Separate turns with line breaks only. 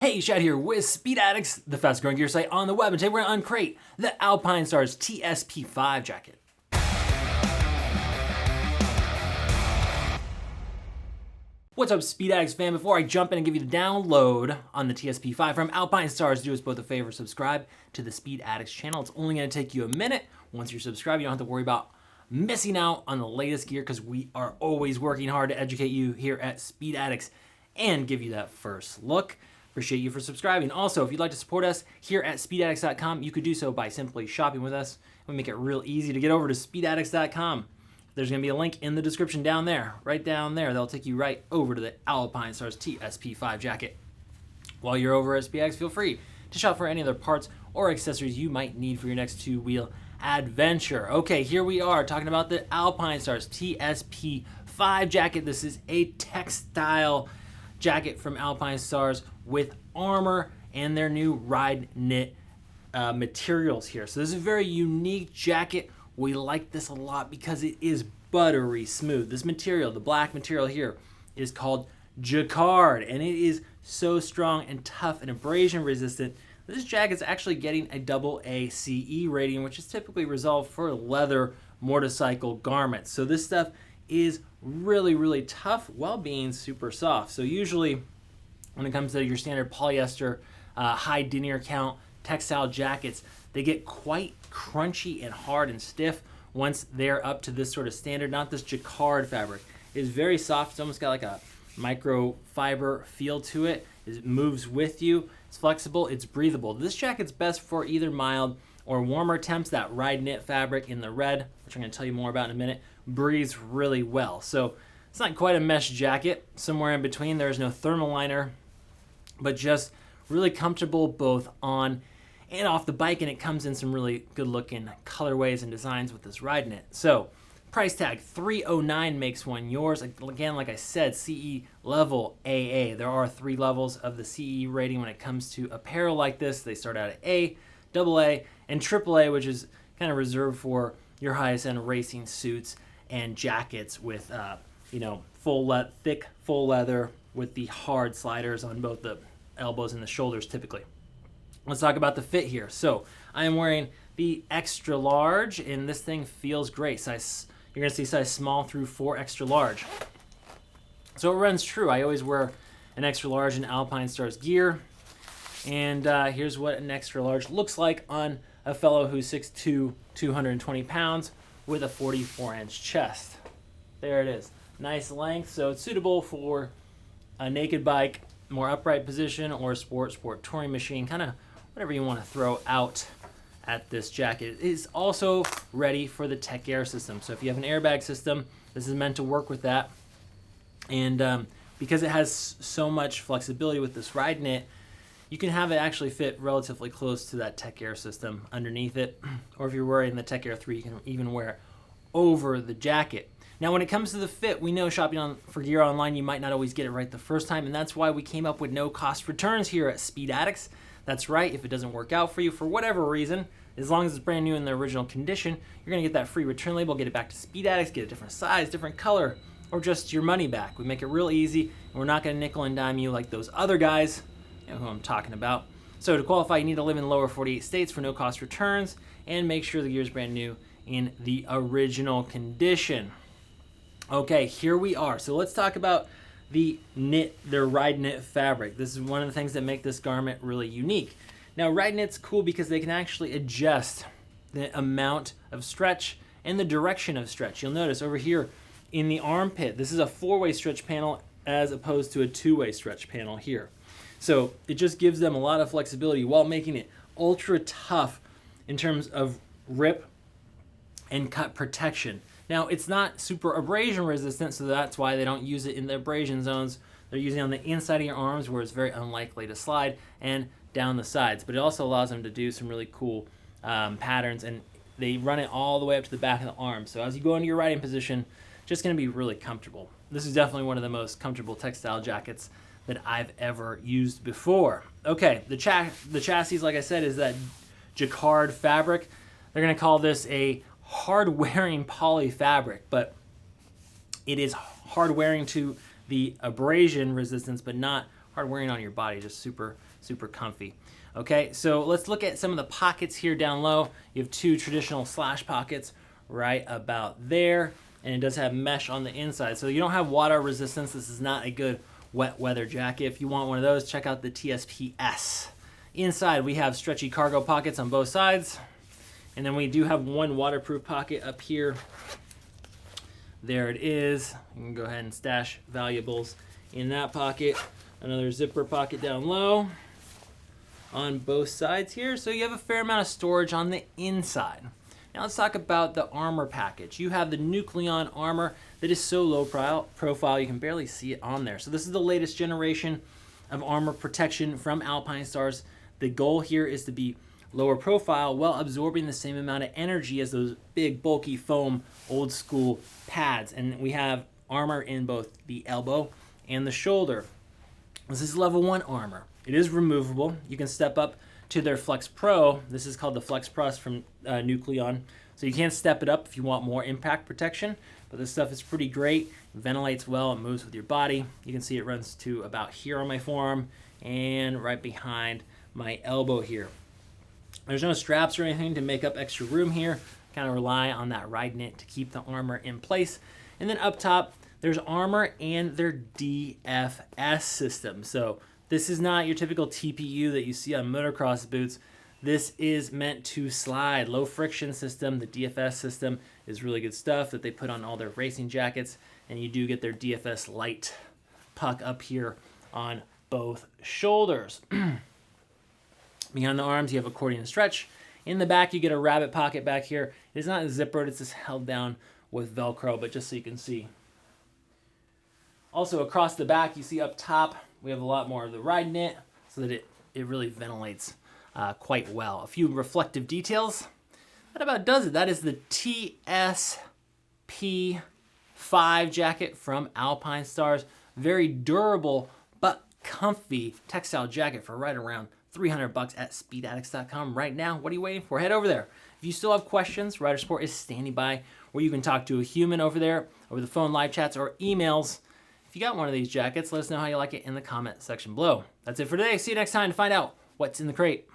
Hey, Shad here with Speed Addicts, the fastest growing gear site on the web, and today we're going to uncrate the Alpinestars SP-5 jacket. What's up, Speed Addicts fan? Before I jump in and give you the download on the TSP5 from Alpinestars, do us both a favor, subscribe to the Speed Addicts channel. It's only going to take you a minute. Once you're subscribed, you don't have to worry about missing out on the latest gear because we are always working hard to educate you here at Speed Addicts and give you that first look. Appreciate you for subscribing. Also, if you'd like to support us here at speedaddicts.com, you could do so by simply shopping with us. We make it real easy to get over to speedaddicts.com. There's going to be a link in the description down there, right down there. That'll take you right over to the Alpinestars TSP5 jacket. While you're over at SPX, feel free to shop for any other parts or accessories you might need for your next two-wheel adventure. Okay, here we are talking about the Alpinestars TSP5 jacket. This is a textile jacket from Alpinestars with armor and their new Rideknit materials here. So this is a very unique jacket. We like this a lot because it is buttery smooth. This material, the black material here, is called jacquard, and it is so strong and tough and abrasion resistant. This jacket is actually getting a AA CE rating, which is typically reserved for leather motorcycle garments. So this stuff is really tough while being super soft. So usually when it comes to your standard polyester, high denier count textile jackets, they get quite crunchy and hard and stiff once they're up to this sort of standard. Not this jacquard fabric. It's very soft. It's almost got like a microfiber feel to it. It moves with you. It's flexible. It's breathable. This jacket's best for either mild or warmer temps. That Rideknit fabric in the red, which I'm going to tell you more about in a minute, breathes really well. So it's not quite a mesh jacket. Somewhere in between. There's no thermal liner, but just really comfortable both on and off the bike, and it comes in some really good looking colorways and designs with this Rideknit. So price tag $309 makes one yours. Again, like I said, CE level AA. There are 3 levels of the CE rating when it comes to apparel like this. They start out at A, AA, and AAA, which is kind of reserved for your highest end racing suits and jackets with thick full leather with the hard sliders on both the elbows and the shoulders typically. Let's talk about the fit here. So I am wearing the extra large, and this thing feels great. You're gonna see size small through 4 extra large. So it runs true. I always wear an extra large in Alpinestars gear, and here's what an extra large looks like on a fellow who's 6'2", 220 pounds with a 44-inch chest. There it is. Nice length, so it's suitable for a naked bike, more upright position, or sport touring machine, kind of whatever you want to throw out at this jacket. It is also ready for the Tech Air system. So if you have an airbag system, this is meant to work with that. And because it has so much flexibility with this Rideknit, you can have it actually fit relatively close to that Tech Air system underneath it. Or if you're wearing the Tech Air 3, you can even wear it over the jacket. Now, when it comes to the fit, we know shopping for gear online, you might not always get it right the first time, and that's why we came up with no-cost returns here at Speed Addicts. That's right, if it doesn't work out for you for whatever reason, as long as it's brand new in the original condition, you're going to get that free return label, get it back to Speed Addicts, get a different size, different color, or just your money back. We make it real easy, and we're not going to nickel and dime you like those other guys, who I'm talking about. So to qualify, you need to live in lower 48 states for no-cost returns, and make sure the gear is brand new in the original condition. Okay, here we are. So let's talk about their Rideknit fabric. This is one of the things that make this garment really unique. Now, Rideknit's cool because they can actually adjust the amount of stretch and the direction of stretch. You'll notice over here in the armpit, this is a 4-way stretch panel as opposed to a 2-way stretch panel here. So it just gives them a lot of flexibility while making it ultra tough in terms of rip and cut protection. Now, it's not super abrasion resistant, so that's why they don't use it in the abrasion zones. They're using it on the inside of your arms where it's very unlikely to slide, and down the sides. But it also allows them to do some really cool patterns, and they run it all the way up to the back of the arm. So as you go into your riding position, just going to be really comfortable. This is definitely one of the most comfortable textile jackets that I've ever used before. Okay, the chassis, like I said, is that jacquard fabric. They're going to call this a hard-wearing poly fabric, but it is hard-wearing to the abrasion resistance, but not hard wearing on your body, just super super comfy. Okay, so let's look at some of the pockets here down low. You have 2 traditional slash pockets right about there, and it does have mesh on the inside. So you don't have water resistance. This is not a good wet weather jacket. If you want one of those, check out the TSPS. Inside, we have stretchy cargo pockets on both sides, and then we do have 1 waterproof pocket up here. There it is. You can go ahead and stash valuables in that pocket. Another zipper pocket down low on both sides here, so you have a fair amount of storage on the inside. Now let's talk about the armor package. You have the Nucleon armor that is so low profile you can barely see it on there. So this is the latest generation of armor protection from Alpinestars. The goal here is to be lower profile while absorbing the same amount of energy as those big bulky foam old school pads. And we have armor in both the elbow and the shoulder. This is level 1 armor. It is removable. You can step up to their Flex Pro. This is called the Flex Plus from Nucleon. So you can step it up if you want more impact protection, but this stuff is pretty great. It ventilates well, it moves with your body. You can see it runs to about here on my forearm and right behind my elbow here. There's no straps or anything to make up extra room here. Kind of rely on that Rideknit to keep the armor in place. And then up top, there's armor and their DFS system. So this is not your typical TPU that you see on motocross boots. This is meant to slide. Low friction system. The DFS system is really good stuff that they put on all their racing jackets. And you do get their DFS Lite puck up here on both shoulders. Behind the arms, you have accordion stretch. In the back, you get a rabbit pocket back here. It's not zippered, it's just held down with Velcro, but just so you can see. Also, across the back, you see up top, we have a lot more of the Rideknit so that it really ventilates quite well. A few reflective details. That about does it. That is the SP-5 jacket from Alpinestars. Very durable but comfy textile jacket for right around $300 at speedaddicts.com right now. What are you waiting for? Head over there. If you still have questions, Rider Sport is standing by where you can talk to a human over there, over the phone, live chats, or emails. If you got one of these jackets, let us know how you like it in the comment section below. That's it for today. See you next time to find out what's in the crate.